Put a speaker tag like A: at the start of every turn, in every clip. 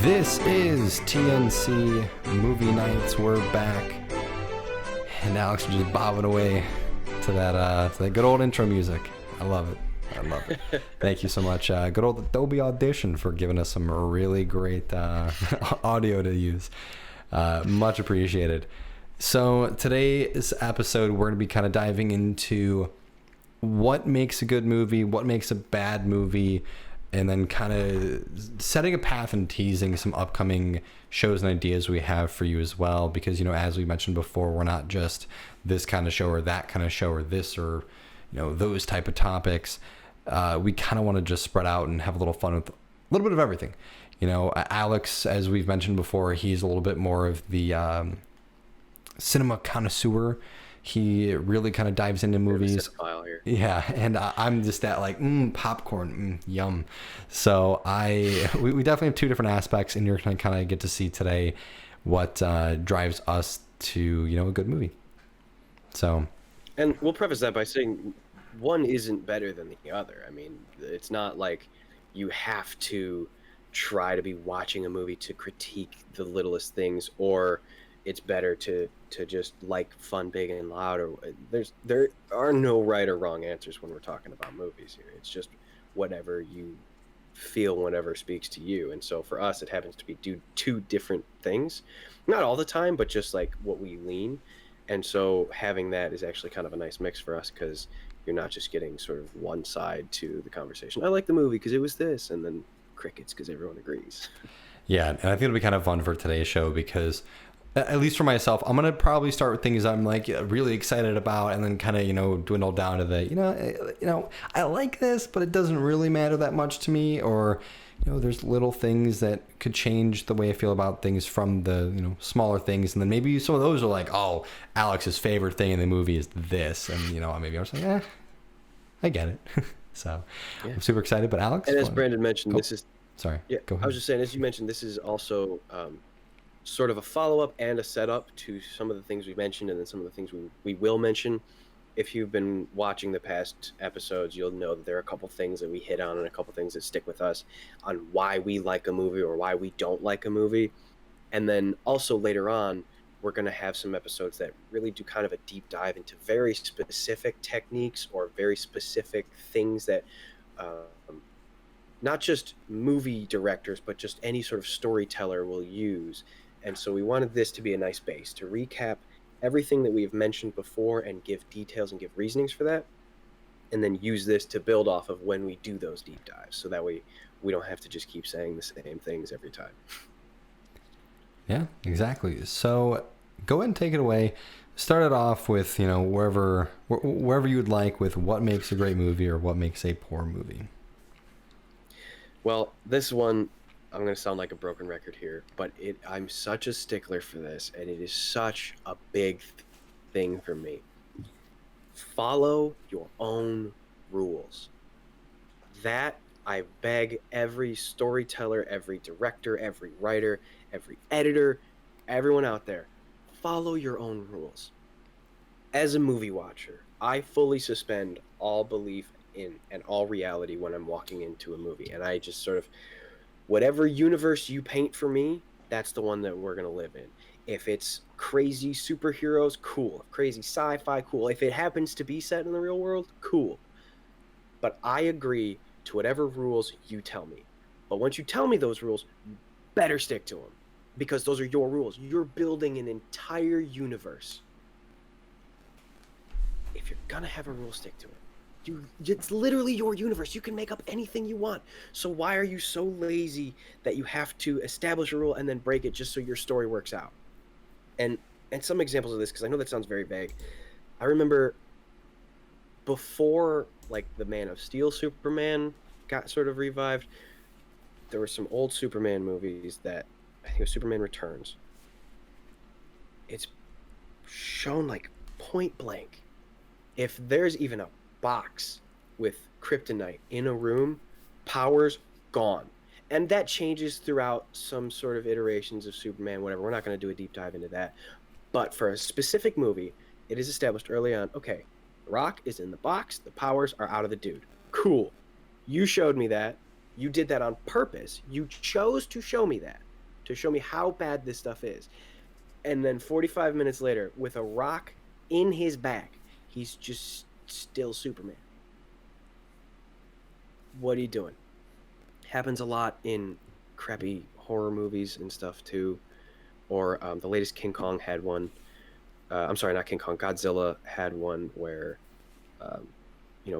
A: This is TNC Movie Nights. We're back, and Alex is just bobbing away to that good old intro music. I love it. I love it. Thank you so much. Good old Adobe Audition for giving us some really great audio to use. Much appreciated. So today's episode, we're going to be kind of diving into what makes a good movie, what makes a bad movie, and then kind of setting a path and teasing some upcoming shows and ideas we have for you as well. Because, as we mentioned before, we're not just this kind of show or that kind of show or this or, those type of topics. We kind of want to just spread out and have a little fun with a little bit of everything. Alex, as we've mentioned before, he's a little bit more of the cinema connoisseur. He really kind of dives into movies.
B: Here.
A: Yeah, and I'm just that popcorn, yum. So we definitely have two different aspects, and you're going to kind of get to see today what drives us to a good movie. So,
B: and we'll preface that by saying one isn't better than the other. I mean, it's not like you have to try to be watching a movie to critique the littlest things, or it's better to just like fun, big, and loud. Or there are no right or wrong answers when we're talking about movies here. It's just whatever you feel whenever speaks to you. And so for us, it happens to be two different things, not all the time, but just like what we lean. And so having that is actually kind of a nice mix for us, because you're not just getting sort of one side to the conversation. I like the movie because it was this, and then crickets because everyone agrees.
A: Yeah, and I think it'll be kind of fun for today's show because, at least for myself, I'm gonna probably start with things I'm like really excited about, and then kind of dwindle down to the I like this, but it doesn't really matter that much to me, or there's little things that could change the way I feel about things from the smaller things, and then maybe some of those are like, oh, Alex's favorite thing in the movie is this, and maybe I'm just like, I get it. So yeah. I'm super excited. But Alex,
B: and as Brandon mentioned, this is
A: sorry.
B: Yeah,
A: go ahead.
B: I was just saying, as you mentioned, this is also sort of a follow-up and a setup to some of the things we mentioned, and then some of the things we will mention. If you've been watching the past episodes, you'll know that there are a couple things that we hit on and a couple things that stick with us on why we like a movie or why we don't like a movie. And then also later on, we're going to have some episodes that really do kind of a deep dive into very specific techniques or very specific things that not just movie directors, but just any sort of storyteller will use. And so we wanted this to be a nice base to recap everything that we've mentioned before and give details and give reasonings for that, and then use this to build off of when we do those deep dives, so that way we don't have to just keep saying the same things every time.
A: Yeah, exactly. So go ahead and take it away. Start it off with wherever you would like, with what makes a great movie or what makes a poor movie.
B: Well, this one, I'm going to sound like a broken record here, but I'm such a stickler for this, and it is such a big thing for me. Follow your own rules. That I beg every storyteller, every director, every writer, every editor, everyone out there, follow your own rules. As a movie watcher, I fully suspend all belief in and all reality when I'm walking into a movie, and I just sort of, whatever universe you paint for me, that's the one that we're going to live in. If it's crazy superheroes, cool. If crazy sci-fi, cool. If it happens to be set in the real world, cool. But I agree to whatever rules you tell me. But once you tell me those rules, you better stick to them, because those are your rules. You're building an entire universe. If you're going to have a rule, stick to it. It's literally your universe. You can make up anything you want. So why are you so lazy that you have to establish a rule and then break it just so your story works out? And some examples of this, because I know that sounds very vague. I remember before, like, the Man of Steel Superman got sort of revived, there were some old Superman movies that, I think it was Superman Returns. It's shown like point blank. If there's even a box with kryptonite in a room, powers gone. And that changes throughout some sort of iterations of Superman, whatever. We're not going to do a deep dive into that. But for a specific movie, it is established early on, okay, Rock is in the box, the powers are out of the dude. Cool. You showed me that. You did that on purpose. You chose to show me that. to show me how bad this stuff is. And then 45 minutes later, with a rock in his back, he's just still Superman. What are you doing? Happens a lot in crappy horror movies and stuff too. Or the latest King Kong had one. I'm sorry, not King Kong. Godzilla had one where,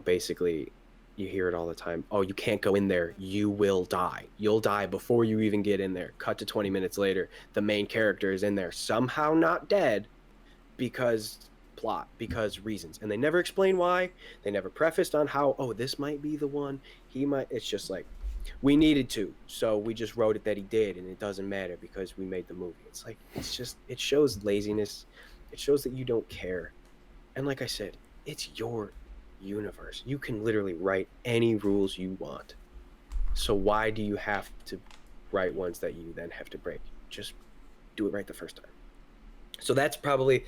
B: basically you hear it all the time. Oh, you can't go in there. You will die. You'll die before you even get in there. Cut to 20 minutes later. The main character is in there, somehow not dead because plot, because reasons. And they never explain why. They never prefaced on how, oh, this might be the one. He might. It's just like, we needed to. So we just wrote it that he did. And it doesn't matter because we made the movie. It's like, it shows laziness. It shows that you don't care. And like I said, it's your universe. You can literally write any rules you want. So why do you have to write ones that you then have to break? Just do it right the first time. So that's probably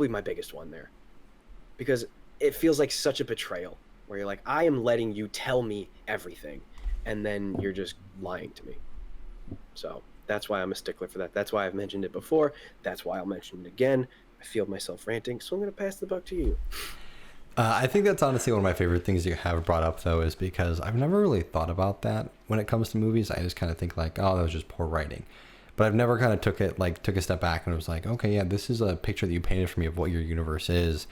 B: my biggest one there, because it feels like such a betrayal where you're like, I am letting you tell me everything and then you're just lying to me. So that's why I'm a stickler for that. That's why I've mentioned it before. That's why I'll mention it again. I feel myself ranting, so I'm going to pass the buck to you.
A: I think that's honestly one of my favorite things you have brought up, though, is because I've never really thought about that when it comes to movies. I just kind of think like, oh, that was just poor writing. But I've never kind of took a step back and was like, okay, yeah, this is a picture that you painted for me of what your universe is.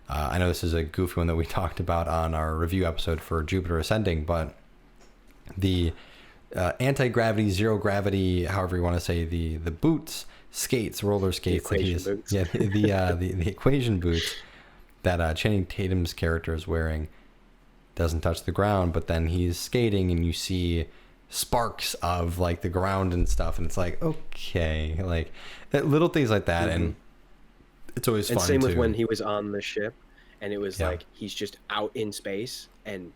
A: I know this is a goofy one that we talked about on our review episode for Jupiter Ascending, but the anti-gravity, zero gravity, however you want to say, the boots, skates, roller skates,
B: the equation boots.
A: Yeah, the equation boots that Channing Tatum's character is wearing doesn't touch the ground, but then he's skating and you see sparks of like the ground and stuff, and it's like, okay, like little things like that. And it's always fun.
B: And same with
A: too.
B: when he was on the ship and it was
A: Yeah.
B: like he's just out in space and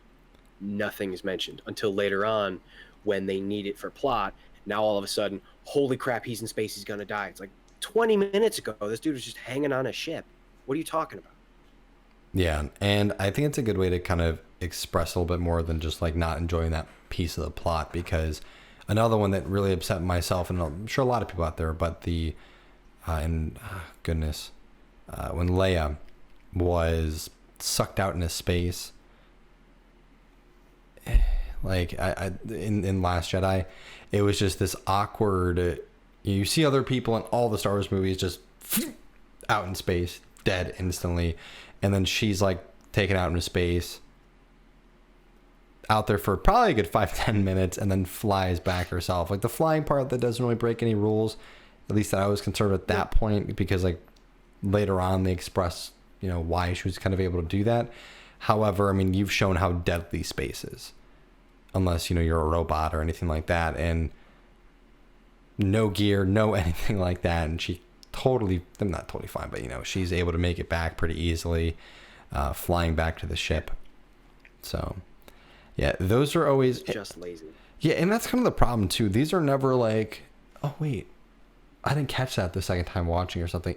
B: nothing is mentioned until later on when they need it for plot. Now all of a sudden, holy crap, he's in space, he's gonna die. It's like 20 minutes ago this dude was just hanging on a ship. What are you talking about?
A: Yeah, and I think it's a good way to kind of express a little bit more than just like not enjoying that piece of the plot, because another one that really upset myself, and I'm sure a lot of people out there, but when Leia was sucked out into space, like in Last Jedi, it was just this awkward. You see other people in all the Star Wars movies just out in space, dead instantly, and then she's like taken out into space, out there for probably a good 5-10 minutes, and then flies back herself. Like the flying part that doesn't really break any rules, at least that I was concerned at that point, because like later on they express, why she was kind of able to do that. However, I mean, you've shown how deadly space is, unless you're a robot or anything like that, and no gear, no anything like that, and she I'm not totally fine, but she's able to make it back pretty easily, flying back to the ship. So yeah, those are always
B: Just lazy.
A: Yeah, and that's kind of the problem too. These are never like, oh wait, I didn't catch that the second time watching or something.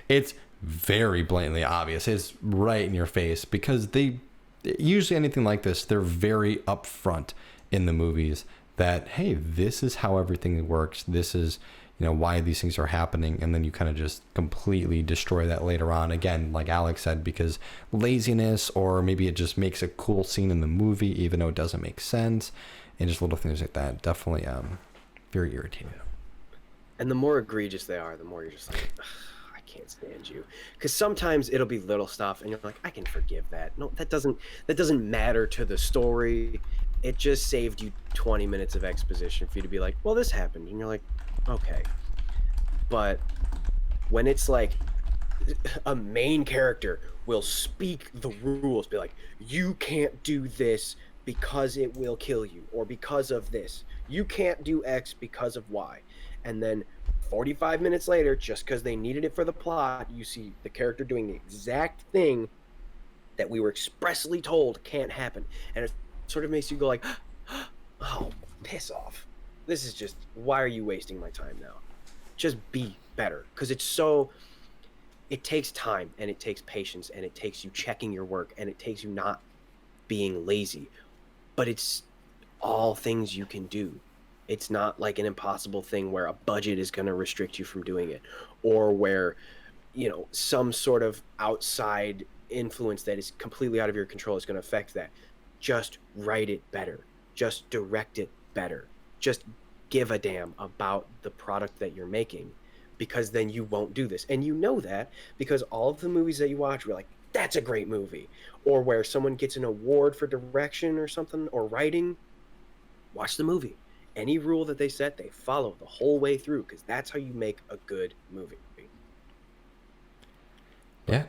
A: It's very blatantly obvious. It's right in your face, because they usually, anything like this, they're very upfront in the movies that, hey, this is how everything works. This is why these things are happening, and then you kind of just completely destroy that later on, again, like Alex said, because laziness, or maybe it just makes a cool scene in the movie even though it doesn't make sense, and just little things like that. Definitely very irritating.
B: And the more egregious they are, the more you're just like, I can't stand you. Because sometimes it'll be little stuff and you're like, I can forgive that. No, that doesn't matter to the story. It just saved you 20 minutes of exposition for you to be like, well, this happened, and you're like, okay. But when it's like a main character will speak the rules, be like, you can't do this because it will kill you, or because of this, you can't do X because of Y, and then 45 minutes later, just because they needed it for the plot, you see the character doing the exact thing that we were expressly told can't happen, and it sort of makes you go like, oh, piss off. This is just, why are you wasting my time now? Just be better. Because it takes time, and it takes patience, and it takes you checking your work, and it takes you not being lazy. But it's all things you can do. It's not like an impossible thing where a budget is going to restrict you from doing it, or where, some sort of outside influence that is completely out of your control is going to affect that. Just write it better. Just direct it better. Just give a damn about the product that you're making, because then you won't do this. And you know that because all of the movies that you watch were like, that's a great movie. Or where someone gets an award for direction or something, or writing, watch the movie. Any rule that they set, they follow the whole way through, because that's how you make a good movie.
A: Yeah.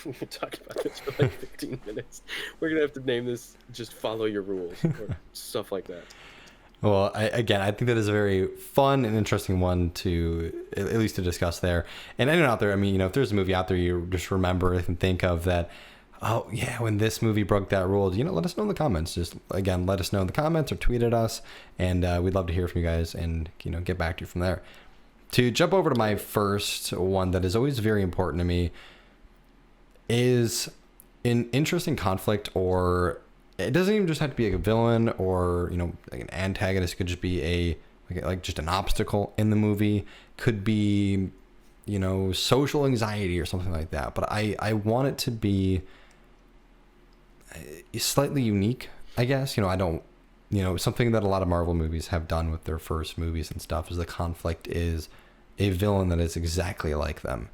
B: We talked about this for like 15 minutes. We're going to have to name this just Follow Your Rules or stuff like that.
A: Well, I think that is a very fun and interesting one to at least to discuss there. And anyone out there, I mean, if there's a movie out there you just remember and think of that, oh yeah, when this movie broke that rule, let us know in the comments. Just again, let us know in the comments or tweet at us, and we'd love to hear from you guys and get back to you from there. To jump over to my first one that is always very important to me is an interesting conflict, or it doesn't even just have to be like a villain or like an antagonist. It could just be like just an obstacle in the movie. Could be social anxiety or something like that. But I want it to be slightly unique, I guess. I don't something that a lot of Marvel movies have done with their first movies and stuff is the conflict is a villain that is exactly like them.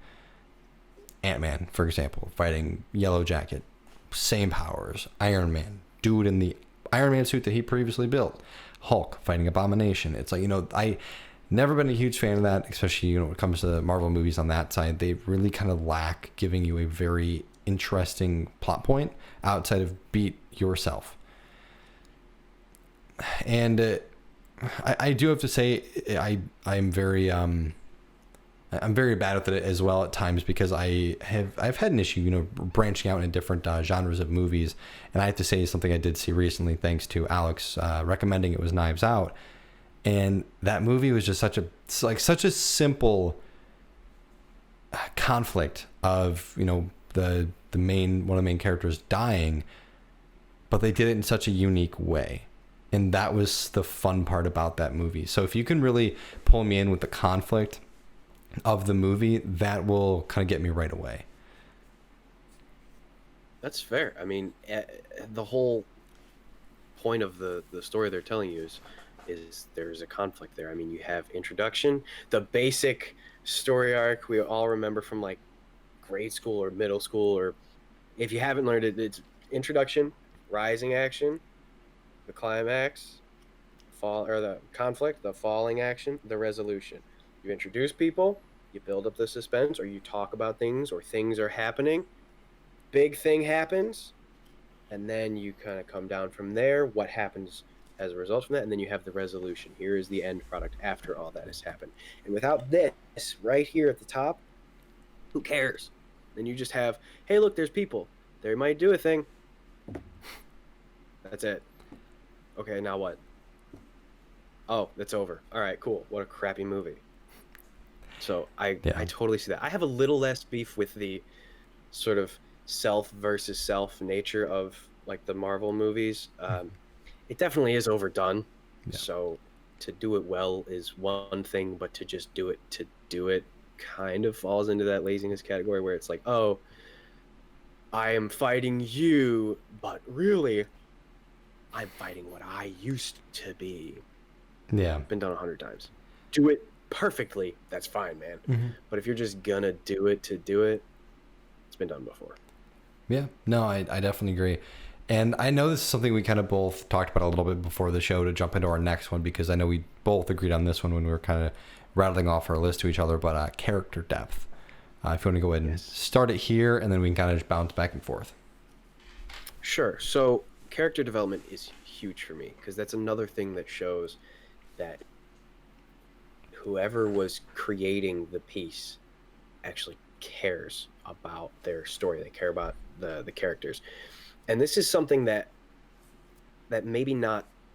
A: Ant-Man, for example, fighting Yellow Jacket, same powers. Iron Man, dude in the Iron Man suit that he previously built. Hulk fighting Abomination. It's like, I never been a huge fan of that, especially when it comes to the Marvel movies on that side. They really kind of lack giving you a very interesting plot point outside of beat yourself. And I do have to say I'm very bad with it as well at times, because I've had an issue, branching out in different genres of movies. And I have to say something I did see recently, thanks to Alex recommending it, was Knives Out. And that movie was just such a simple conflict of, the one of the main characters dying, but they did it in such a unique way. And that was the fun part about that movie. So if you can really pull me in with the conflict of the movie, that will kind of get me right away.
B: That's fair. I mean, the whole point of the story they're telling you is there's a conflict there. I mean, you have introduction, the basic story arc we all remember from like grade school or middle school, or if you haven't learned it, it's introduction, rising action, the climax, fall, or the conflict, the falling action, the resolution. You introduce people, you build up the suspense, or you talk about things, or things are happening. Big thing happens, and then you kind of come down from there. What happens as a result from that? And then you have the resolution. Here is the end product after all that has happened. And without this right here at the top, who cares? Then you just have, hey, look, there's people. They might do a thing. That's it. Okay, now what? Oh, that's over. All right, cool. What a crappy movie. So I totally see that. I have a little less beef with the sort of self versus self nature of like the Marvel movies. It definitely is overdone. Yeah. So to do it well is one thing, but to just do it kind of falls into that laziness category where it's like, oh, I am fighting you, but really I'm fighting what I used to be.
A: Yeah.
B: Been done 100 times. Do it perfectly, that's fine, man. Mm-hmm. But if you're just gonna do it to do it, it's been done before.
A: Yeah, no, I definitely agree. And I know this is something we kind of both talked about a little bit before the show to jump into our next one, because I know we both agreed on this one when we were kind of rattling off our list to each other, but character depth. If you want to go ahead and start it here, and then we can kind of just bounce back and forth.
B: Sure. So character development is huge for me, because that's another thing that shows that whoever was creating the piece actually cares about their story. They care about the characters. And this is something that maybe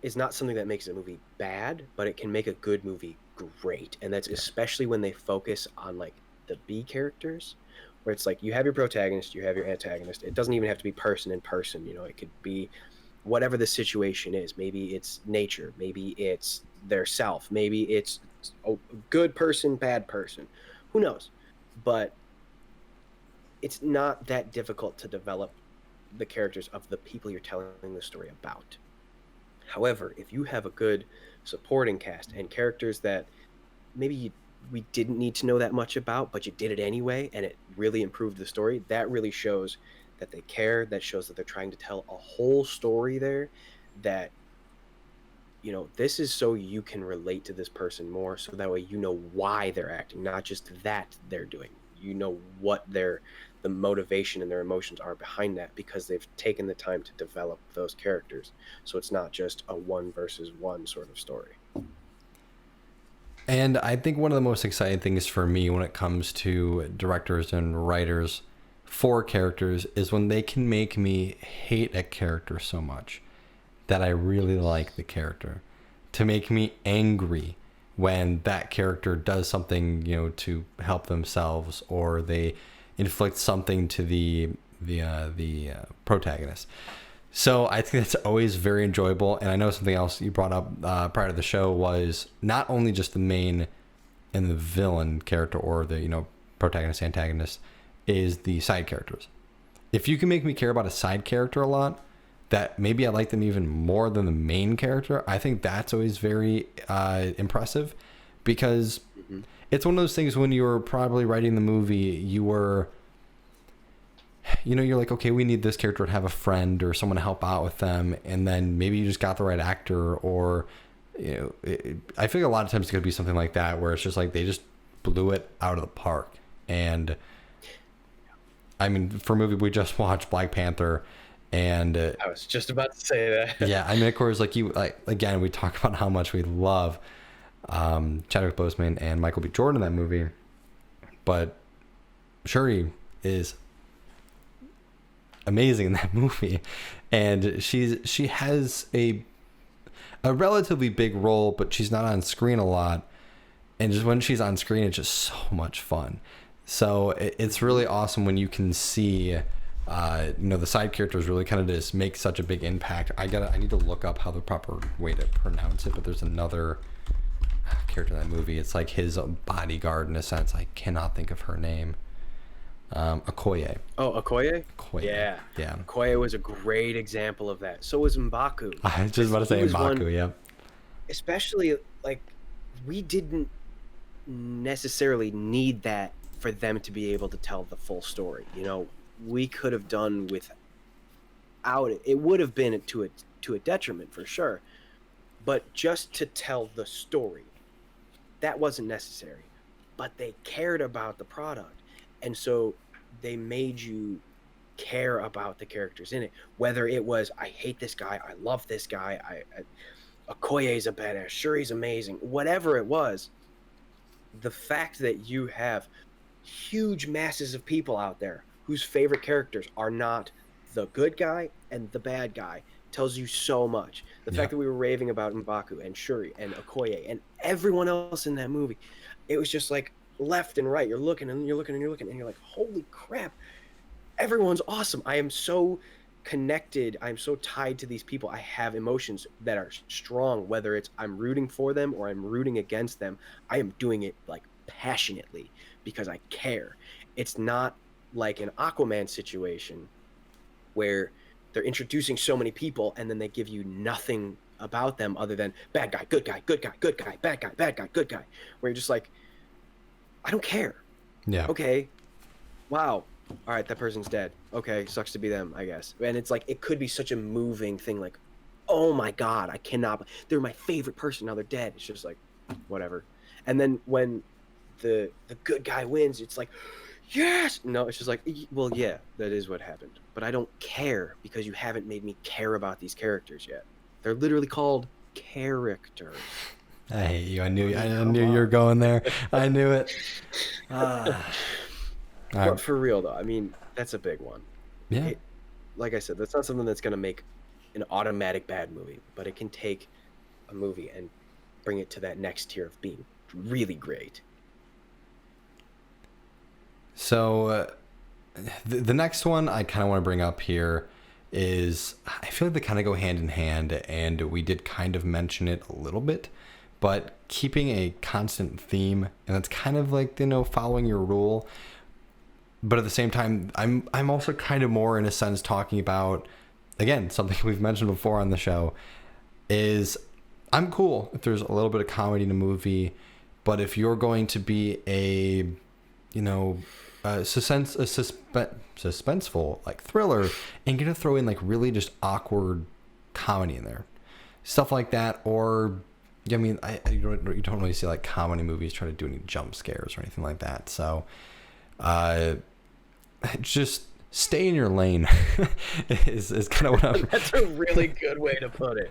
B: is not something that makes a movie bad, but it can make a good movie great. And that's especially when they focus on like the B characters, where it's like you have your protagonist, you have your antagonist. It doesn't even have to be person in person. It could be whatever the situation is. Maybe it's nature, maybe it's their self, maybe it's a good person, bad person, who knows. But it's not that difficult to develop the characters of the people you're telling the story about. However, if you have a good supporting cast and characters that maybe we didn't need to know that much about, but you did it anyway, and it really improved the story, that really shows that they care. That shows that they're trying to tell a whole story there, that, you know, this is so you can relate to this person more, so that way you know why they're acting, not just that they're doing. You know what the motivation and their emotions are behind that, because they've taken the time to develop those characters. So it's not just a one versus one sort of story.
A: And I think one of the most exciting things for me when it comes to directors and writers for characters is when they can make me hate a character so much that I really like the character, to make me angry when that character does something, you know, to help themselves, or they inflict something to the protagonist. So I think that's always very enjoyable. And I know something else you brought up prior to the show was not only just the main and the villain character, or the, you know, protagonist, antagonist, is the side characters. If you can make me care about a side character a lot, that maybe I like them even more than the main character, I think that's always very impressive, because it's one of those things when you were probably writing the movie, you were, you know, you're like, okay, we need this character to have a friend or someone to help out with them, and then maybe you just got the right actor, or, you know, I feel like a lot of times it could be something like that, where it's just like they just blew it out of the park. And I mean, for a movie we just watched, Black Panther, and
B: I was just about to say that.
A: yeah, I mean, of course, like you, like, again, we talk about how much we love Chadwick Boseman and Michael B. Jordan in that movie, but Shuri is amazing in that movie, and she has a relatively big role, but she's not on screen a lot, and just when she's on screen, it's just so much fun. So it's really awesome when you can see, you know, the side characters really kind of just make such a big impact. I need to look up how the proper way to pronounce it, but there's another character in that movie. It's like his bodyguard in a sense. I cannot think of her name. Okoye.
B: Oh, Okoye?
A: Okoye.
B: Yeah.
A: Yeah.
B: Okoye was a great example of that. So was M'Baku.
A: I was just about to say M'Baku, yeah.
B: Especially, like, we didn't necessarily need that for them to be able to tell the full story. You know, we could have done without it. It would have been to a detriment for sure. But just to tell the story, that wasn't necessary. But they cared about the product. And so they made you care about the characters in it. Whether it was, I hate this guy, I love this guy, Okoye's a badass, Shuri's amazing, whatever it was, the fact that you have huge masses of people out there whose favorite characters are not the good guy and the bad guy tells you so much. The fact that we were raving about M'Baku and Shuri and Okoye and everyone else in that movie, it was just like left and right. You're looking and you're looking and you're looking and you're like, holy crap, everyone's awesome. I am so connected. I'm so tied to these people. I have emotions that are strong, whether it's I'm rooting for them or I'm rooting against them. I am doing it like passionately because I care. It's not like an Aquaman situation where they're introducing so many people and then they give you nothing about them other than bad guy, good guy, good guy, good guy, bad guy, bad guy, good guy. Where you're just like, I don't care.
A: Yeah.
B: Okay. Wow. All right, that person's dead. Okay, sucks to be them, I guess. And it's like, it could be such a moving thing, like, oh my God, I cannot, they're my favorite person, now they're dead. It's just like, whatever. And then when the good guy wins, it's like, yes! No, it's just like, well, yeah, that is what happened. But I don't care because you haven't made me care about these characters yet. They're literally called characters.
A: I hate you. I knew you were going there. I knew it.
B: But for real though, I mean, that's a big one.
A: Yeah.
B: Like I said, that's not something that's going to make an automatic bad movie, but it can take a movie and bring it to that next tier of being really great.
A: So the next one I kind of want to bring up here is I feel like they kind of go hand in hand, and we did kind of mention it a little bit, but keeping a constant theme, and it's kind of like, following your rule. But at the same time, I'm also kind of more in a sense talking about, again, something we've mentioned before on the show, is I'm cool if there's a little bit of comedy in a movie, but if you're going to be a suspenseful like thriller, and gonna throw in like really just awkward comedy in there, stuff like that, or I mean, you don't really see like comedy movies try to do any jump scares or anything like that. So, just stay in your lane is kind of what I'm.
B: That's a really good way to put it.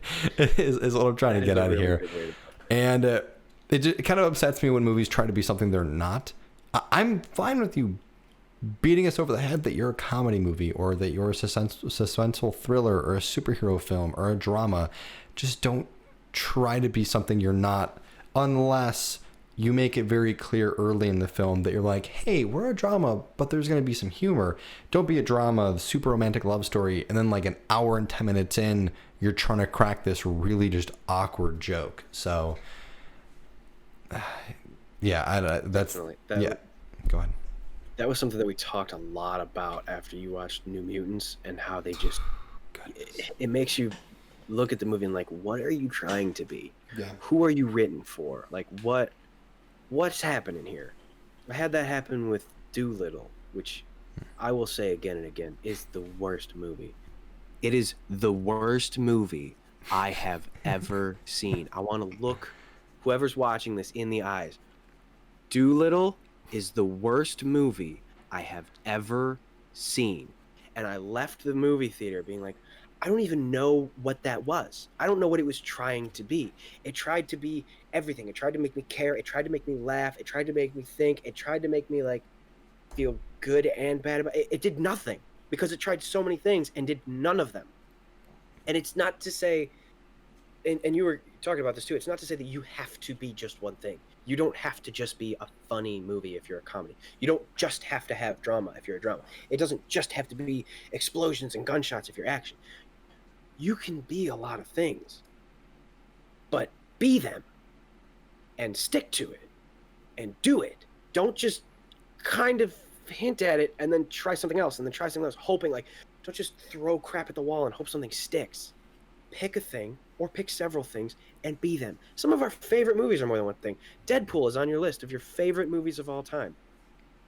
A: is what I'm trying to get out of here. And it kind of upsets me when movies try to be something they're not. I'm fine with you beating us over the head that you're a comedy movie, or that you're a suspenseful thriller, or a superhero film, or a drama. Just don't try to be something you're not, unless you make it very clear early in the film that you're like, hey, we're a drama, but there's going to be some humor. Don't be a drama, super romantic love story, and then like an hour and 10 minutes in, you're trying to crack this really just awkward joke. So, yeah, that's... yeah, go ahead.
B: That was something that we talked a lot about after you watched New Mutants, and how they just... it makes you look at the movie and like, what are you trying to be?
A: Yeah.
B: Who are you written for? Like, what's happening here? I had that happen with Doolittle, which I will say again and again is the worst movie. It is the worst movie I have ever seen. I want to look whoever's watching this in the eyes. Doolittle is the worst movie I have ever seen. And I left the movie theater being like, I don't even know what that was. I don't know what it was trying to be. It tried to be everything. It tried to make me care. It tried to make me laugh. It tried to make me think. It tried to make me like feel good and bad about it. It did nothing, because it tried so many things and did none of them. And it's not to say, and you were talking about this too, it's not to say that you have to be just one thing. You don't have to just be a funny movie if you're a comedy. You don't just have to have drama if you're a drama. It doesn't just have to be explosions and gunshots if you're action. You can be a lot of things, but be them and stick to it and do it. Don't just kind of hint at it and then try something else and then try something else, hoping like, don't just throw crap at the wall and hope something sticks. Pick a thing or pick several things and be them. Some of our favorite movies are more than one thing. Deadpool is on your list of your favorite movies of all time.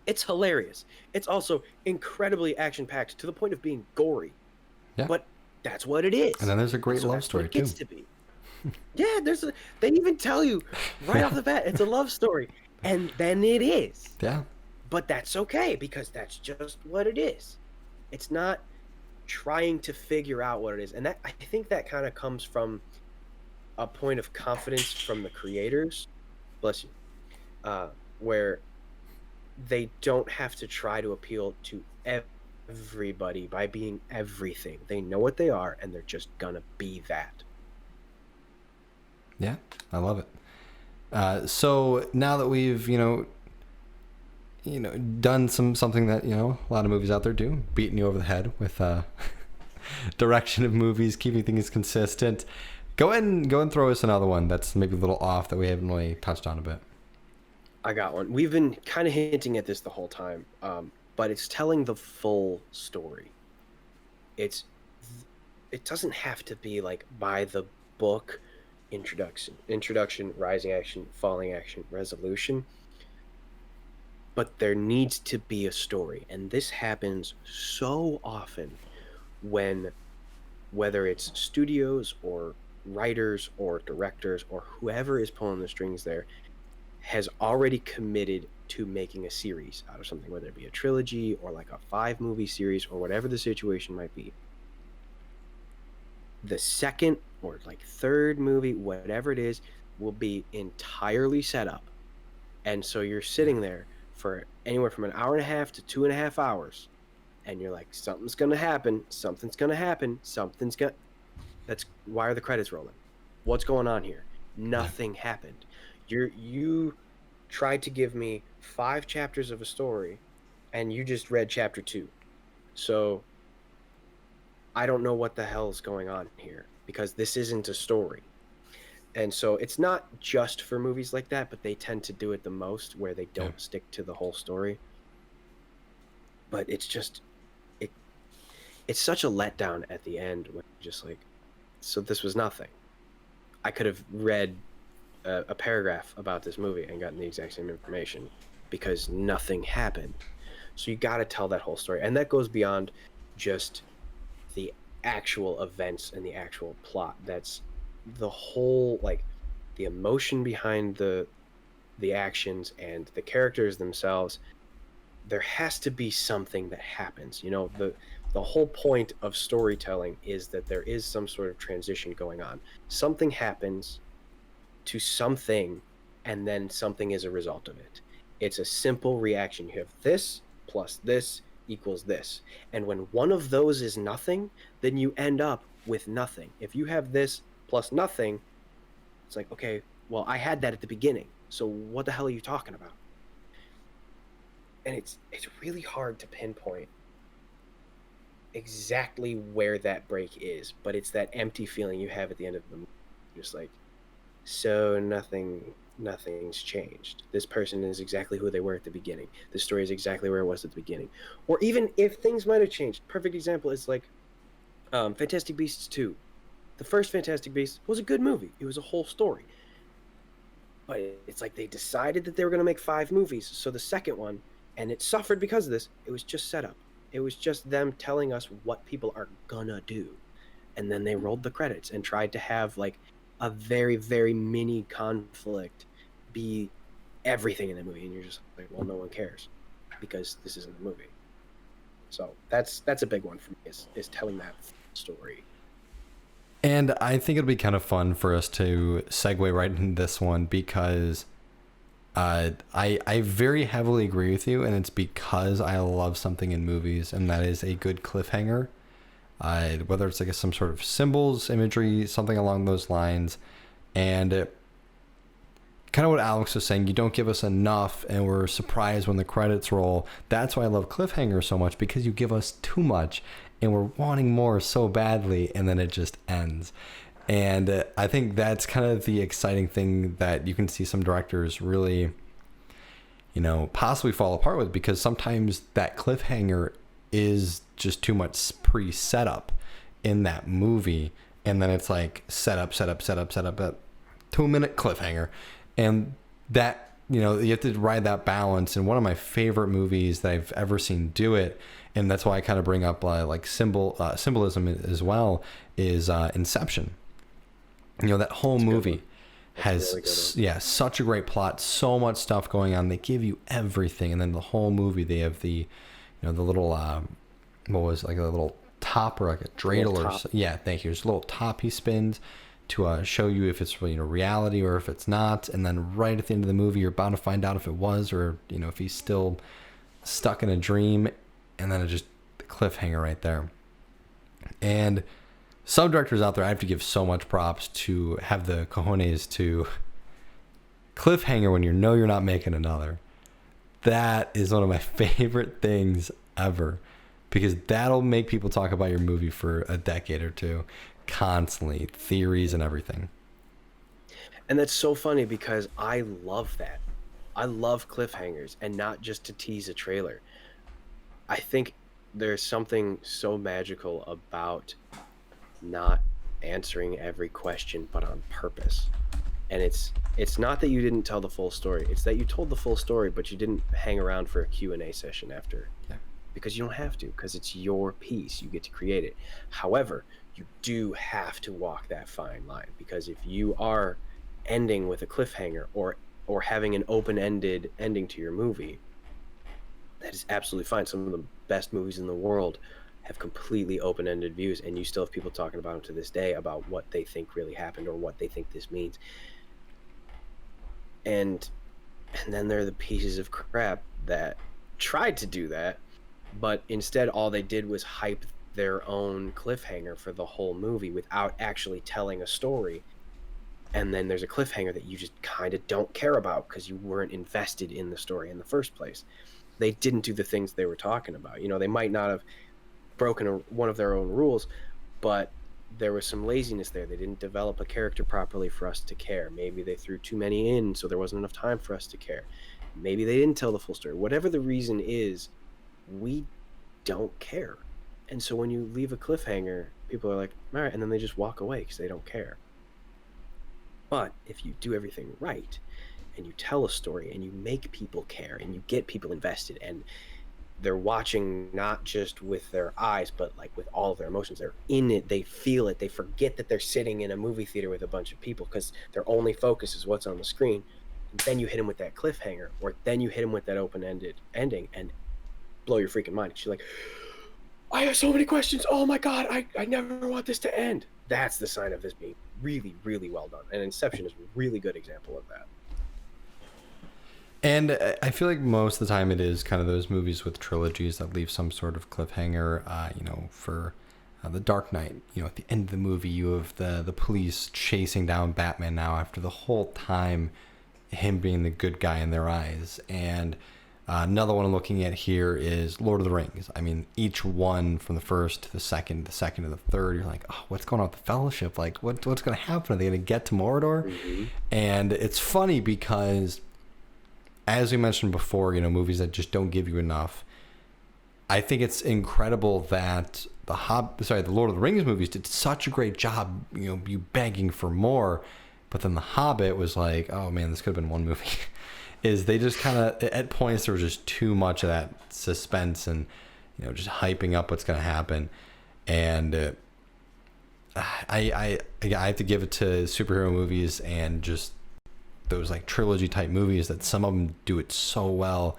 B: It's hilarious. It's also incredibly action-packed to the point of being gory.
A: Yeah.
B: But that's what it is.
A: And then there's a great love story too.
B: To be. Yeah, they even tell you right off the bat it's a love story, and then it is.
A: Yeah.
B: But that's okay, because that's just what it is. It's not trying to figure out what it is, and that I think that kind of comes from a point of confidence from the creators. Bless you. Where they don't have to try to appeal to everybody by being everything. They know what they are, and they're just gonna be that.
A: Yeah, I love it. So now that we've done something that a lot of movies out there do, beating you over the head with direction of movies, keeping things consistent, go ahead and throw us another one that's maybe a little off that we haven't really touched on a bit.
B: I got one. We've been kind of hinting at this the whole time, but it's telling the full story. It doesn't have to be like by the book introduction, rising action, falling action, resolution. But there needs to be a story. And this happens so often when, whether it's studios or writers or directors or whoever is pulling the strings there, has already committed to making a series out of something, whether it be a trilogy or like a 5-movie series or whatever the situation might be. The second or like third movie, whatever it is, will be entirely set up. And so you're sitting there for anywhere from an hour and a half to 2.5 hours, and you're like, something's gonna happen, that's why are the credits rolling? What's going on here? Nothing happened. You tried to give me 5 chapters of a story, and you just read chapter 2. So I don't know what the hell's going on here because this isn't a story. And so it's not just for movies like that, but they tend to do it the most where they
A: Yeah.
B: don't stick to the whole story. But it's just it's such a letdown at the end when you're just like, so this was nothing. I could have read a paragraph about this movie and gotten the exact same information because nothing happened. So you got to tell that whole story, and that goes beyond just the actual events and the actual plot. That's the whole, like, the emotion behind the actions and the characters themselves. There has to be something that happens. You know, the whole point of storytelling is that there is some sort of transition going on. Something happens to something, and then something is a result of it. It's a simple reaction. You have this plus this equals this. And when one of those is nothing, then you end up with nothing. If you have this plus nothing, it's like, okay, well, I had that at the beginning. So what the hell are you talking about? And it's really hard to pinpoint exactly where that break is, but it's that empty feeling you have at the end of the movie. Just like, so nothing's changed. This person is exactly who they were at the beginning. The story is exactly where it was at the beginning. Or even if things might have changed. Perfect example is like Fantastic Beasts 2. The first Fantastic Beasts was a good movie. It was a whole story. But it's like they decided that they were going to make 5 movies. So the second one, and it suffered because of this, it was just set up. It was just them telling us what people are gonna do. And then they rolled the credits and tried to have like a very, very mini conflict be everything in the movie. And you're just like, well, no one cares because this isn't a movie. So that's a big one for me is telling that story.
A: And I think it'll be kind of fun for us to segue right into this one because I very heavily agree with you, and it's because I love something in movies, and that is a good cliffhanger. Whether it's like some sort of symbols, imagery, something along those lines. And kind of what Alex was saying, you don't give us enough and we're surprised when the credits roll. That's why I love cliffhanger so much, because you give us too much and we're wanting more so badly, and then it just ends. And I think that's kind of the exciting thing that you can see some directors really, possibly fall apart with, because sometimes that cliffhanger is just too much pre-setup in that movie, and then it's like set up, 2-minute cliffhanger, and that, you have to ride that balance. And one of my favorite movies that I've ever seen do it, and that's why I kind of bring up symbolism as well, is Inception. That whole movie has really such a great plot, so much stuff going on. They give you everything, and then the whole movie they have the the little what was like a little top or like a dreidel or so. Yeah, thank you. There's a little top he spins to show you if it's really reality or if it's not, and then right at the end of the movie you're bound to find out if it was, or if he's still stuck in a dream, and then it just the cliffhanger right there. And some directors out there, I have to give so much props to have the cojones to cliffhanger when you're not making another. That is one of my favorite things ever, because that'll make people talk about your movie for a decade or two, constantly, theories and everything.
B: And that's so funny because I love that. I love cliffhangers, and not just to tease a trailer. I think there's something so magical about not answering every question, but on purpose. And it's not that you didn't tell the full story. It's that you told the full story, but you didn't hang around for a Q&A session after.
A: Yeah.
B: Because you don't have to, because it's your piece. You get to create it. However, you do have to walk that fine line, because if you are ending with a cliffhanger or having an open-ended ending to your movie, that is absolutely fine. Some of the best movies in the world have completely open-ended views, and you still have people talking about them to this day about what they think really happened or what they think this means. And then there are the pieces of crap that tried to do that, but instead all they did was hype their own cliffhanger for the whole movie without actually telling a story. And then there's a cliffhanger that you just kind of don't care about because you weren't invested in the story in the first place. They didn't do the things they were talking about. They might not have broken one of their own rules, but there was some laziness there. They didn't develop a character properly for us to care. Maybe they threw too many in, so there wasn't enough time for us to care. Maybe they didn't tell the full story. Whatever the reason is, we don't care. And so when you leave a cliffhanger, people are like, all right, and then they just walk away because they don't care. But if you do everything right and you tell a story and you make people care and you get people invested and they're watching not just with their eyes but like with all of their emotions, they're in it, they feel it, they forget that they're sitting in a movie theater with a bunch of people because their only focus is what's on the screen. And then you hit them with that cliffhanger, or then you hit them with that open-ended ending and blow your freaking mind. You're like, I have so many questions, oh my god, I never want this to end. That's the sign of this being really, really well done, and Inception is a really good example of that.
A: And I feel like most of the time it is kind of those movies with trilogies that leave some sort of cliffhanger. For The Dark Knight, at the end of the movie, you have the police chasing down Batman now after the whole time him being the good guy in their eyes. And another one I'm looking at here is Lord of the Rings. I mean, each one from the first to the second to the third, you're like, oh, what's going on with the Fellowship? Like, what's going to happen? Are they going to get to Mordor?
B: Mm-hmm.
A: And it's funny because, as we mentioned before, movies that just don't give you enough. I think it's incredible that the Lord of the Rings movies did such a great job, you begging for more, but then The Hobbit was like, oh man, this could have been one movie. Is they just kind of, at points there was just too much of that suspense and just hyping up what's going to happen. And I have to give it to superhero movies and just those like trilogy type movies that some of them do it so well,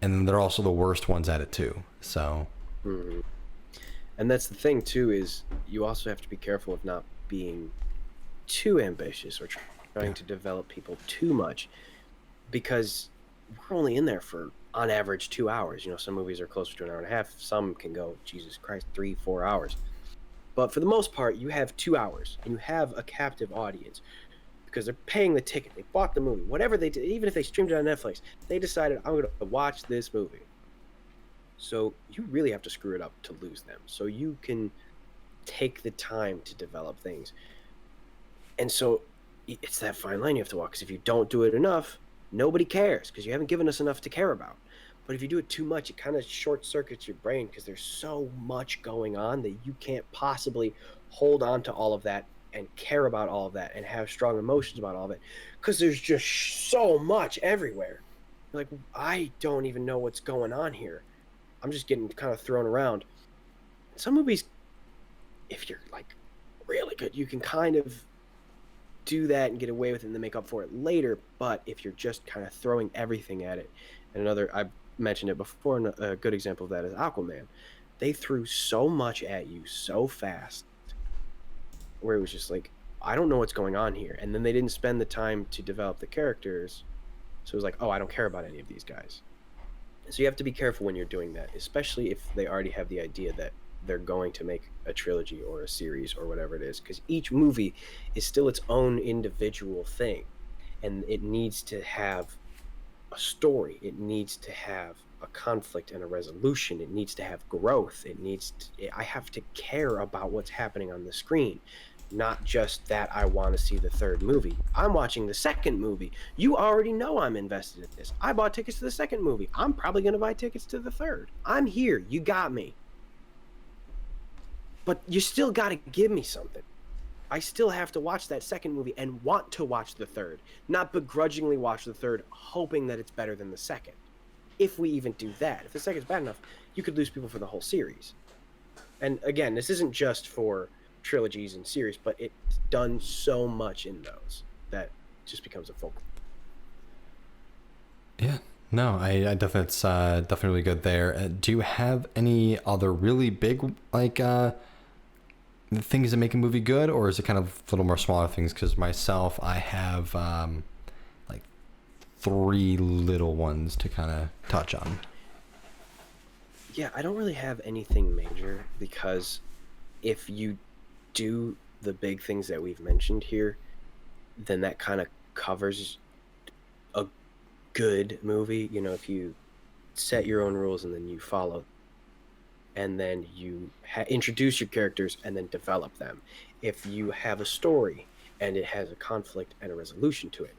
A: and then they're also the worst ones at it too. So
B: Mm-hmm. And that's the thing too, is you also have to be careful of not being too ambitious or trying to develop people too much, because we're only in there for on average 2 hours. Some movies are closer to an hour and a half, some can go, Jesus Christ, 3-4 hours, but for the most part you have 2 hours and you have a captive audience because they're paying the ticket, they bought the movie, whatever they did, even if they streamed it on Netflix, they decided, I'm going to watch this movie. So you really have to screw it up to lose them, so you can take the time to develop things. And so it's that fine line you have to walk, because if you don't do it enough, nobody cares because you haven't given us enough to care about. But if you do it too much, it kind of short circuits your brain because there's so much going on that you can't possibly hold on to all of that and care about all of that and have strong emotions about all of it, because there's just so much everywhere. Like, I don't even know what's going on here. I'm just getting kind of thrown around. Some movies, if you're like really good, you can kind of do that and get away with it and then make up for it later. But if you're just kind of throwing everything at it, and I've mentioned it before, and a good example of that is Aquaman. They threw so much at you so fast, where it was just like, I don't know what's going on here. And then they didn't spend the time to develop the characters. So it was like, oh, I don't care about any of these guys. So you have to be careful when you're doing that, especially if they already have the idea that they're going to make a trilogy or a series or whatever it is, because each movie is still its own individual thing, and it needs to have a story, it needs to have a conflict and a resolution, it needs to have growth, I have to care about what's happening on the screen, not just that I want to see the third movie. I'm watching the second movie. You already know I'm invested in this. I bought tickets to the second movie. I'm probably going to buy tickets to the third. I'm here. You got me. But you still got to give me something. I still have to watch that second movie and want to watch the third, not begrudgingly watch the third, hoping that it's better than the second. If we even do that. If the second's bad enough, you could lose people for the whole series. And again, this isn't just for trilogies and series, but it's done so much in those that it just becomes a focal.
A: Yeah, no, I definitely, it's definitely really good there. Do you have any other really big things that make a movie good, or is it kind of a little more smaller things? Because myself, I have like 3 little ones to kind of touch on.
B: Yeah, I don't really have anything major, because if you do the big things that we've mentioned here, then that kind of covers a good movie. If you set your own rules and then you follow, and then you introduce your characters and then develop them. If you have a story and it has a conflict and a resolution to it,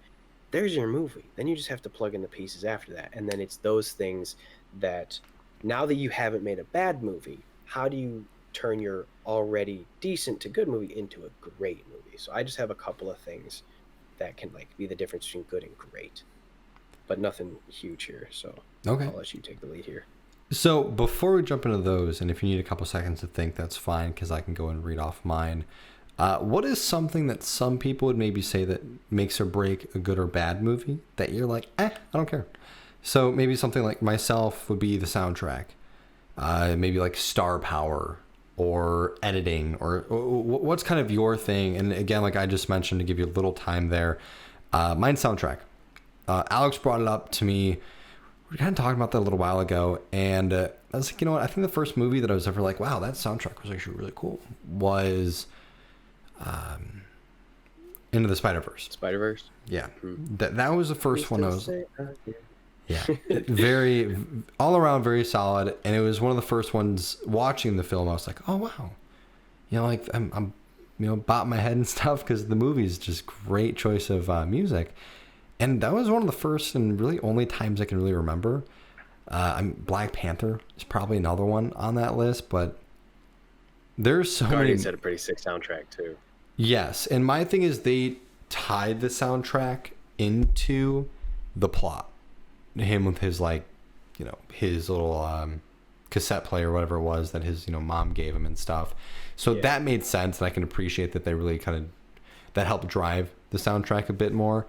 B: there's your movie. Then you just have to plug in the pieces after that. And then it's those things that, now that you haven't made a bad movie, how do you turn your already decent to good movie into a great movie? So I just have a couple of things that can like be the difference between good and great, but nothing huge here. So
A: Okay.
B: I'll let you take the lead here.
A: So before we jump into those, and if you need a couple seconds to think, that's fine, because I can go and read off mine. What is something that some people would maybe say that makes or break a good or bad movie that you're like, I don't care? So maybe something like myself would be the soundtrack, maybe like star power or editing, or what's kind of your thing? And again, like I just mentioned, to give you a little time there, mine's soundtrack. Alex brought it up to me. We were kind of talking about that a little while ago, and I was like, you know what? I think the first movie that I was ever like, wow, that soundtrack was actually really cool, was Into the Spider-Verse.
B: Spider-Verse?
A: Yeah. That was the first one I was...
B: Yeah.
A: Very, all around very solid, and it was one of the first ones watching the film. I was like, oh, wow. You know, like, I'm bopping my head and stuff, because the movie is just great choice of music. And that was one of the first and really only times I can really remember. Black Panther is probably another one on that list, but there's so
B: Guardians
A: many.
B: had a pretty sick soundtrack too.
A: Yes, and my thing is they tied the soundtrack into the plot. Him with his his little cassette player, whatever it was that his mom gave him and stuff. So that made sense, and I can appreciate that they really that helped drive the soundtrack a bit more.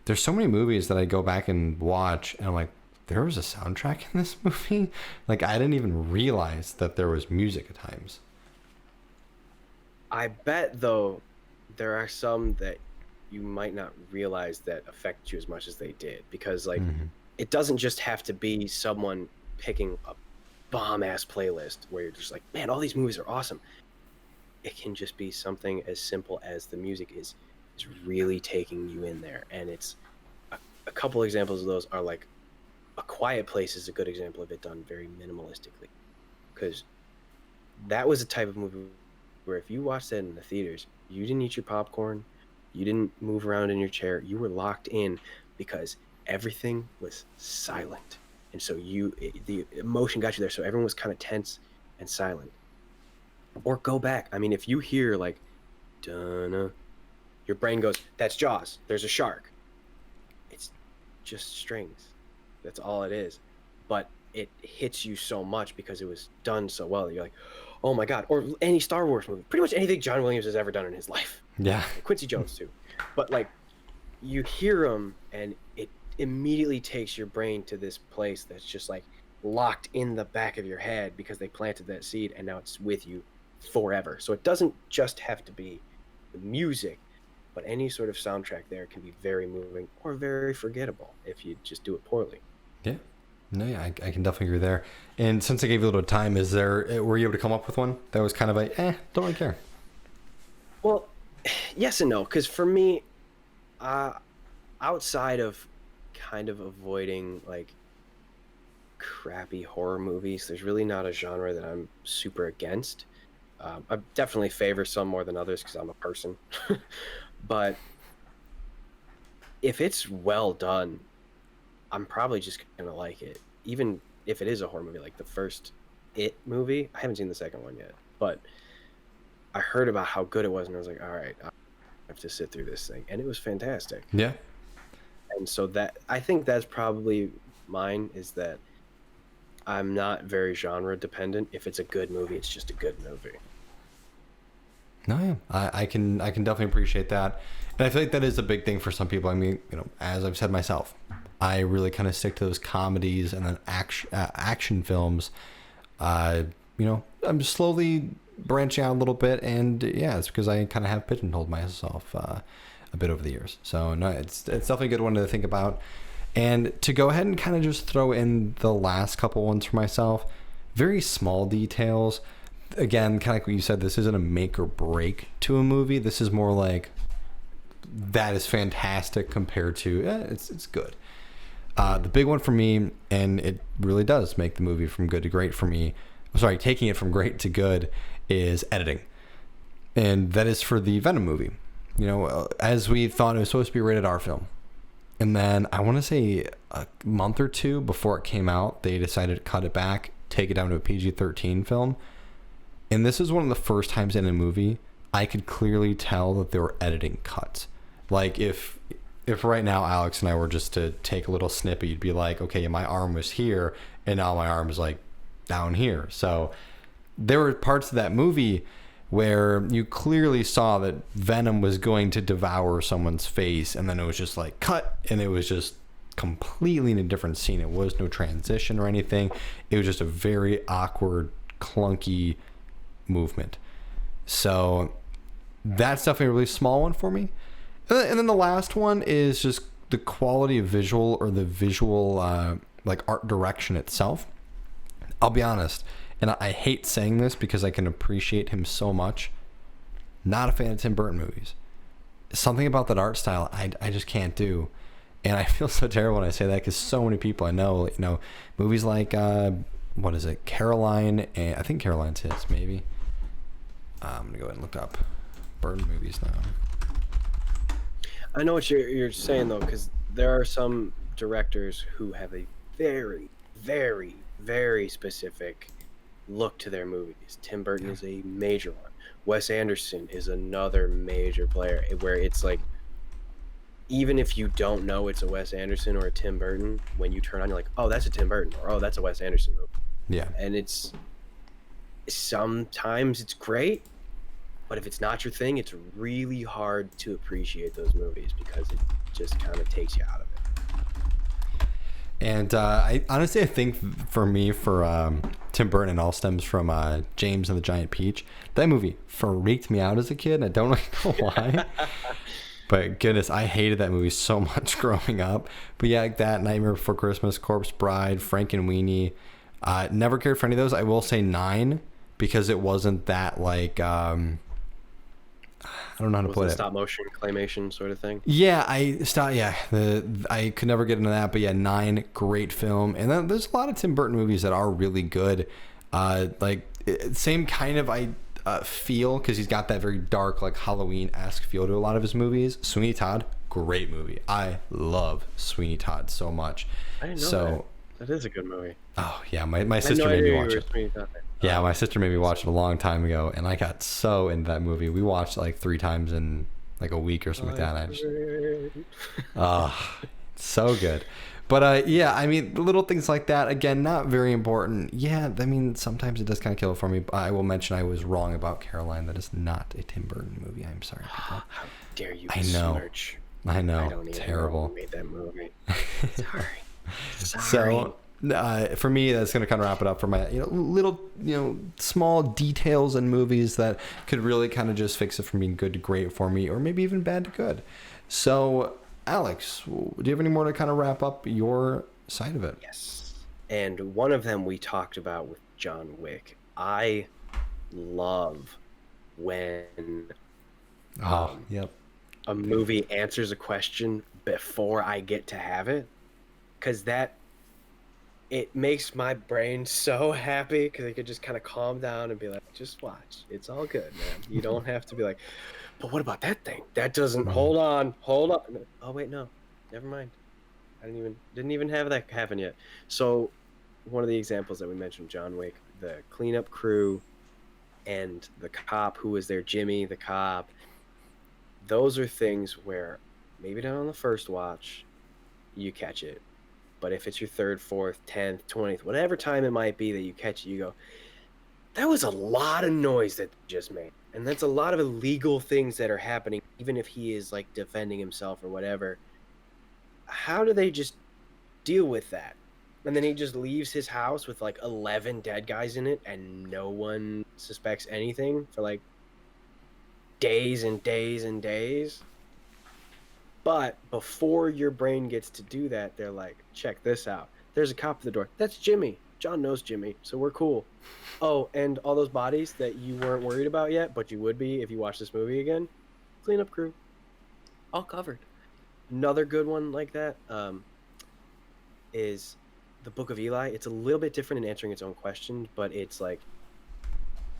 A: There's so many movies that I go back and watch, and I'm like, there was a soundtrack in this movie? Like, I didn't even realize that there was music at times.
B: I bet, though, there are some that you might not realize that affect you as much as they did. Because, like, it doesn't just have to be someone picking a bomb-ass playlist where you're just like, man, all these movies are awesome. It can just be something as simple as the music is really taking you in there. And it's a couple examples of those are like A Quiet Place is a good example of it done very minimalistically, because that was a type of movie where if you watched that in the theaters, you didn't eat your popcorn, you didn't move around in your chair, you were locked in because everything was silent. And so the emotion got you there, so everyone was kind of tense and silent. Or go back, I mean, if you hear like dun, your brain goes, that's Jaws, there's a shark. It's just strings. That's all it is. But it hits you so much because it was done so well that you're like, oh my God. Or any Star Wars movie. Pretty much anything John Williams has ever done in his life.
A: Yeah.
B: Quincy Jones too. But like, you hear them and it immediately takes your brain to this place that's just like locked in the back of your head because they planted that seed and now it's with you forever. So it doesn't just have to be the music, but any sort of soundtrack there can be very moving or very forgettable if you just do it poorly.
A: Yeah. No, yeah, I can definitely agree there. And since I gave you a little time, were you able to come up with one that was kind of like, don't really care?
B: Well, yes and no, because for me, outside of kind of avoiding like crappy horror movies, there's really not a genre that I'm super against. I definitely favor some more than others because I'm a person. But if it's well done, I'm probably just gonna like it. Even if it is a horror movie, like the first It movie. I haven't seen the second one yet, but I heard about how good it was, and I was like, all right, I have to sit through this thing. And it was fantastic.
A: Yeah.
B: And so I think that's probably mine, is that I'm not very genre dependent. If it's a good movie, it's just a good movie.
A: No, yeah. I can definitely appreciate that. And I feel like that is a big thing for some people. I mean, as I've said myself, I really kind of stick to those comedies and then action films. I'm slowly branching out a little bit, and yeah, it's because I kind of have pigeonholed myself a bit over the years. So no, it's definitely a good one to think about. And to go ahead and kind of just throw in the last couple ones for myself, very small details. Again, kind of like what you said, this isn't a make or break to a movie. This is more like, that is fantastic compared to, it's good. The big one for me, and it really does make the movie from good to great for me, sorry, taking it from great to good is editing. And that is for the Venom movie. You know, as we thought it was supposed to be a rated R film. And then I want to say a month or two before it came out, they decided to cut it back, take it down to a PG-13 film. And this is one of the first times in a movie I could clearly tell that they were editing cuts. Like if right now Alex and I were just to take a little snippet, you'd be like, okay, my arm was here and now my arm is like down here. So there were parts of that movie where you clearly saw that Venom was going to devour someone's face, and then it was just like cut, and it was just completely in a different scene. It was no transition or anything. It was just a very awkward, clunky movement. So that's definitely a really small one for me. And then the last one is just the quality of visual, or the visual like art direction itself. I'll be honest, and I hate saying this because I can appreciate him so much. Not a fan of Tim Burton movies. Something about that art style I just can't do. And I feel so terrible when I say that, because so many people I know, movies like, what is it, Caroline, and I think Caroline's his, maybe. I'm going to go ahead and look up Burton movies now.
B: I know what you're saying, though, because there are some directors who have a very, very, very specific look to their movies. Tim Burton is a major one. Wes Anderson is another major player, where it's like, even if you don't know it's a Wes Anderson or a Tim Burton, when you turn on, you're like, oh, that's a Tim Burton, or oh, that's a Wes Anderson movie.
A: Yeah.
B: And it's sometimes it's great, but if it's not your thing, it's really hard to appreciate those movies because it just kind of takes you out of it.
A: And I honestly, I think for me, for Tim Burton, it all stems from James and the Giant Peach. That movie freaked me out as a kid. I don't really know why. But goodness, I hated that movie so much growing up. But yeah, like that, Nightmare Before Christmas, Corpse Bride, Frankenweenie. Never cared for any of those. I will say 9, because it wasn't that like... I don't know how to put it.
B: Stop motion claymation sort of thing.
A: Yeah, I could never get into that, but yeah, 9, great film. And then there's a lot of Tim Burton movies that are really good. Same kind of feel, because he's got that very dark, like Halloween-esque feel to a lot of his movies. Sweeney Todd, great movie. I love Sweeney Todd so much.
B: I didn't know that. That is a good movie.
A: Oh yeah, my sister made me watch it. Yeah, my sister made me watch it a long time ago, and I got so into that movie. We watched it like 3 times in like a week or something like that. So good. But yeah, I mean, little things like that, again, not very important. Yeah, I mean, sometimes it does kind of kill it for me. But I will mention I was wrong about Caroline. That is not a Tim Burton movie. I'm sorry, people.
B: How dare you
A: besmirch. I know.
B: I don't even
A: terrible.
B: know who made that movie. Sorry.
A: So for me, that's going to kind of wrap it up for my little small details in movies that could really kind of just fix it from being good to great for me, or maybe even bad to good. So Alex, do you have any more to kind of wrap up your side of it?
B: Yes. And one of them we talked about with John Wick. I love when
A: yep,
B: a movie answers a question before I get to have it, because it makes my brain so happy, because I could just kind of calm down and be like, just watch. It's all good, man. You don't have to be like, but what about that thing? That doesn't, hold on. Oh, wait, no. Never mind. I didn't even have that happen yet. So one of the examples that we mentioned, John Wick, the cleanup crew and the cop who was there, Jimmy, the cop, those are things where maybe not on the first watch you catch it. But if it's your 3rd, 4th, 10th, 20th, whatever time it might be that you catch it, you go, that was a lot of noise that they just made. And that's a lot of illegal things that are happening, even if he is like defending himself or whatever. How do they just deal with that? And then he just leaves his house with like 11 dead guys in it, and no one suspects anything for like days and days and days. But before your brain gets to do that, they're like, check this out. There's a cop at the door. That's Jimmy. John knows Jimmy, so we're cool. Oh, and all those bodies that you weren't worried about yet, but you would be if you watch this movie again, cleanup crew. All covered. Another good one like that is the Book of Eli, it's a little bit different in answering its own question, but it's like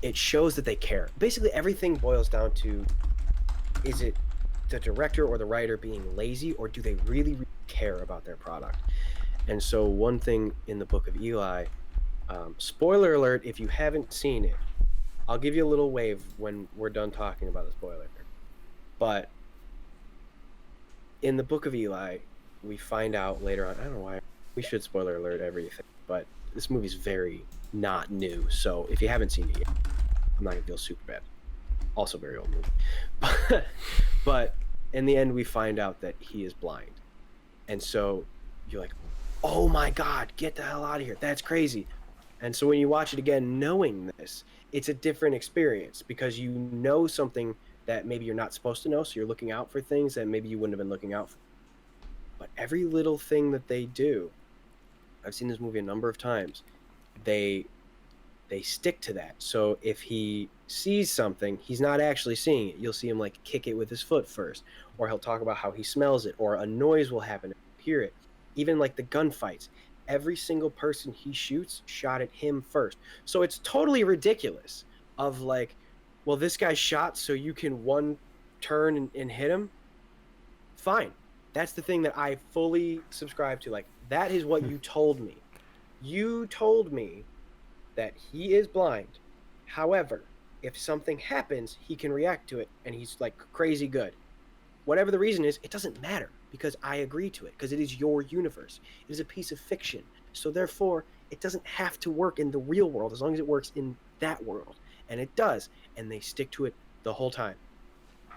B: it shows that they care. Basically, everything boils down to, is it the director or the writer being lazy, or do they really, really care about their product? And so one thing in the Book of Eli, spoiler alert, if you haven't seen it, I'll give you a little wave when we're done talking about the spoiler. But in the Book of Eli, we find out later on, I don't know why we should spoiler alert everything, but this movie's very not new. So if you haven't seen it yet, I'm not gonna feel super bad. Also very old movie. But in the end, we find out that he is blind. And so you're like, oh my God, get the hell out of here. That's crazy. And so when you watch it again, knowing this, it's a different experience because you know something that maybe you're not supposed to know. So you're looking out for things that maybe you wouldn't have been looking out for. But every little thing that they do, I've seen this movie a number of times, they stick to that. So if he sees something, he's not actually seeing it. You'll see him like kick it with his foot first, or he'll talk about how he smells it, or a noise will happen and hear it. Even like the gunfights, every single person he shoots shot at him first. So it's totally ridiculous of like, well, this guy shot so you can one turn and hit him. Fine. That's the thing that I fully subscribe to. Like, that is what you told me. You told me that he is blind. However, if something happens, he can react to it, and he's like crazy good. Whatever the reason is, it doesn't matter because I agree to it because it is your universe. It is a piece of fiction. So therefore, it doesn't have to work in the real world as long as it works in that world. And it does. And they stick to it the whole time.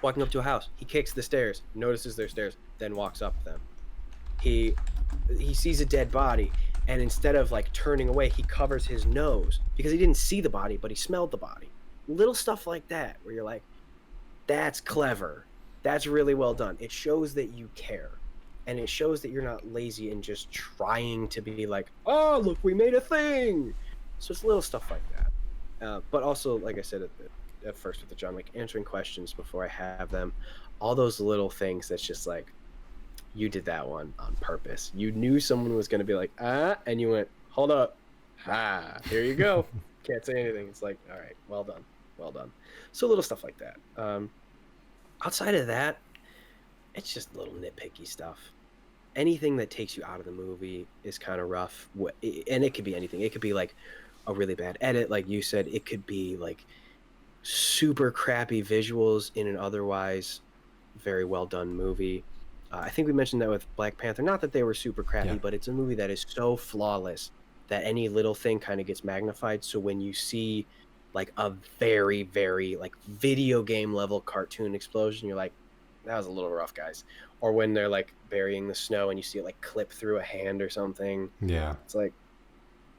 B: Walking up to a house, he kicks the stairs, notices their stairs, then walks up them. He sees a dead body, and instead of like turning away, he covers his nose because he didn't see the body, but he smelled the body. Little stuff like that where you're like, that's clever. That's really well done. It shows that you care. And it shows that you're not lazy and just trying to be like, oh, look, we made a thing. So it's little stuff like that. But also, like I said at first with the John, like answering questions before I have them, all those little things that's just like, you did that one on purpose. You knew someone was going to be like, and you went, hold up. Here you go. Can't say anything. It's like, all right, well done. Well done. So little stuff like that. Outside of that, it's just little nitpicky stuff. Anything that takes you out of the movie is kind of rough. And it could be anything. It could be like a really bad edit, like you said. It could be like super crappy visuals in an otherwise very well done movie. I think we mentioned that with Black Panther. Not that they were super crappy, but it's a movie that is so flawless that any little thing kind of gets magnified. So when you see like a very, very like video game level cartoon explosion, you're like, that was a little rough, guys. Or when they're like burying the snow and you see it like clip through a hand or something.
A: Yeah.
B: It's like,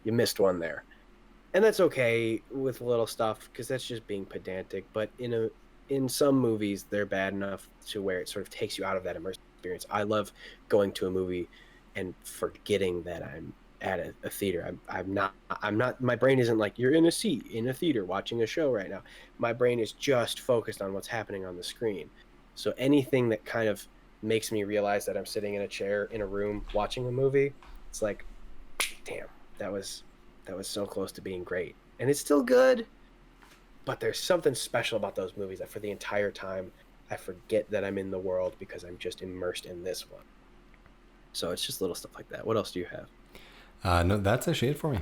B: you missed one there. And that's okay with little stuff because that's just being pedantic. But in some movies, they're bad enough to where it sort of takes you out of that immersive experience. I love going to a movie and forgetting that I'm at a theater. I'm not, my brain isn't like, you're in a seat in a theater watching a show right now. My brain is just focused on what's happening on the screen. So anything that kind of makes me realize that I'm sitting in a chair in a room watching a movie, it's like, damn, that was so close to being great. And it's still good, but there's something special about those movies that for the entire time I forget that I'm in the world because I'm just immersed in this one. So it's just little stuff like that. What else do you have?
A: No, that's actually it for me.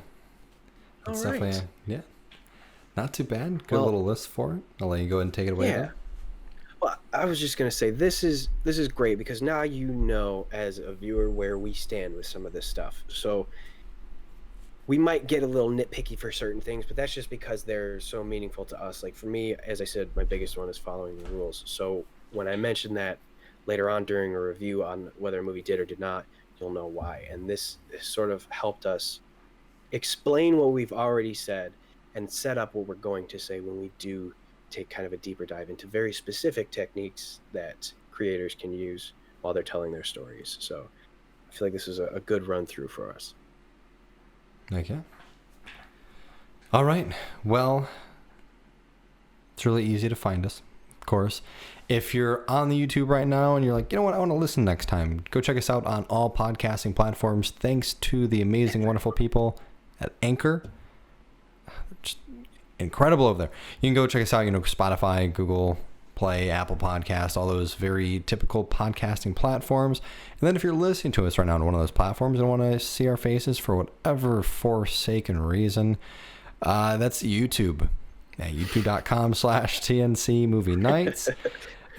A: It's
B: all right.
A: definitely, yeah, not too bad. Good little list for it. I'll let you go ahead and take it away.
B: Yeah.
A: There.
B: Well, I was just gonna say this is great because now you know as a viewer where we stand with some of this stuff. So we might get a little nitpicky for certain things, but that's just because they're so meaningful to us. Like for me, as I said, my biggest one is following the rules. So when I mention that later on during a review on whether a movie did or did not, you'll know why. And this sort of helped us explain what we've already said and set up what we're going to say when we do take kind of a deeper dive into very specific techniques that creators can use while they're telling their stories. So I feel like this is a good run through for us.
A: Okay. All right. Well, it's really easy to find us. course. If you're on the YouTube right now and you're like, you know what, I want to listen next time, go check us out on all podcasting platforms. Thanks to the amazing, wonderful people at Anchor. Just incredible over there. You can go check us out, Spotify, Google Play, Apple Podcast, all those very typical podcasting platforms. And then if you're listening to us right now on one of those platforms and want to see our faces for whatever forsaken reason, that's YouTube. YouTube.com/TNC Movie Nights.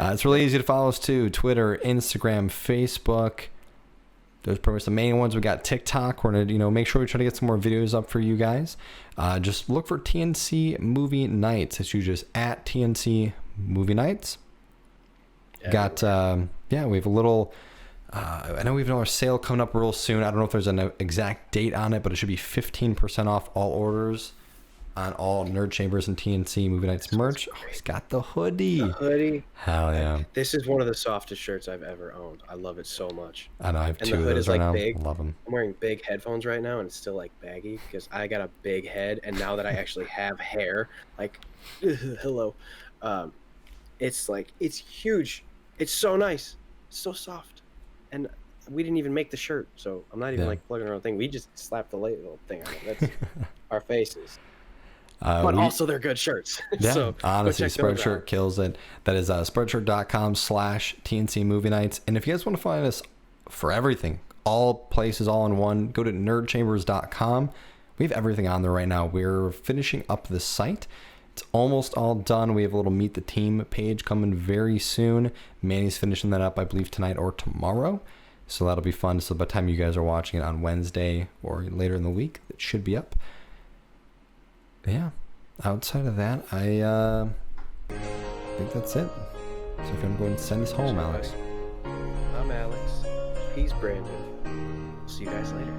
A: It's really easy to follow us too. Twitter, Instagram, Facebook. Those are pretty much the main ones. We got TikTok. We're gonna, make sure we try to get some more videos up for you guys. Just look for TNC Movie Nights. It's usually just at TNC Movie Nights. Got we have a little. I know we have another sale coming up real soon. I don't know if there's an exact date on it, but it should be 15% off all orders on all Nerd Chambers and TNC Movie Nights merch. Oh, he's got the hoodie.
B: The hoodie.
A: Hell yeah.
B: This is one of the softest shirts I've ever owned. I love it so much.
A: I know, I have
B: And
A: two
B: the
A: of
B: hood
A: those
B: is
A: right
B: like
A: now.
B: big.
A: I love them.
B: I'm wearing big headphones right now, and it's still like baggy because I got a big head, and now that I actually have hair, like, hello, it's huge. It's so nice. It's so soft, and we didn't even make the shirt, so I'm not even like plugging our own thing. We just slapped the little thing on it. That's our faces. But also they're good shirts.
A: Yeah,
B: So
A: honestly,
B: go check those
A: Spreadshirt
B: out.
A: kills it. That is spreadshirt.com/TNC Movie Nights. And if you guys want to find us for everything, all places, all in one, go to nerdchambers.com. We have everything on there right now. We're finishing up the site. It's almost all done. We have a little Meet the Team page coming very soon. Manny's finishing that up, I believe, tonight or tomorrow. So that'll be fun. So by the time you guys are watching it on Wednesday or later in the week, it should be up. Yeah, outside of that, I think that's it. So if I'm going to send us home, Alex.
B: I'm Alex. He's Brandon. See you guys later.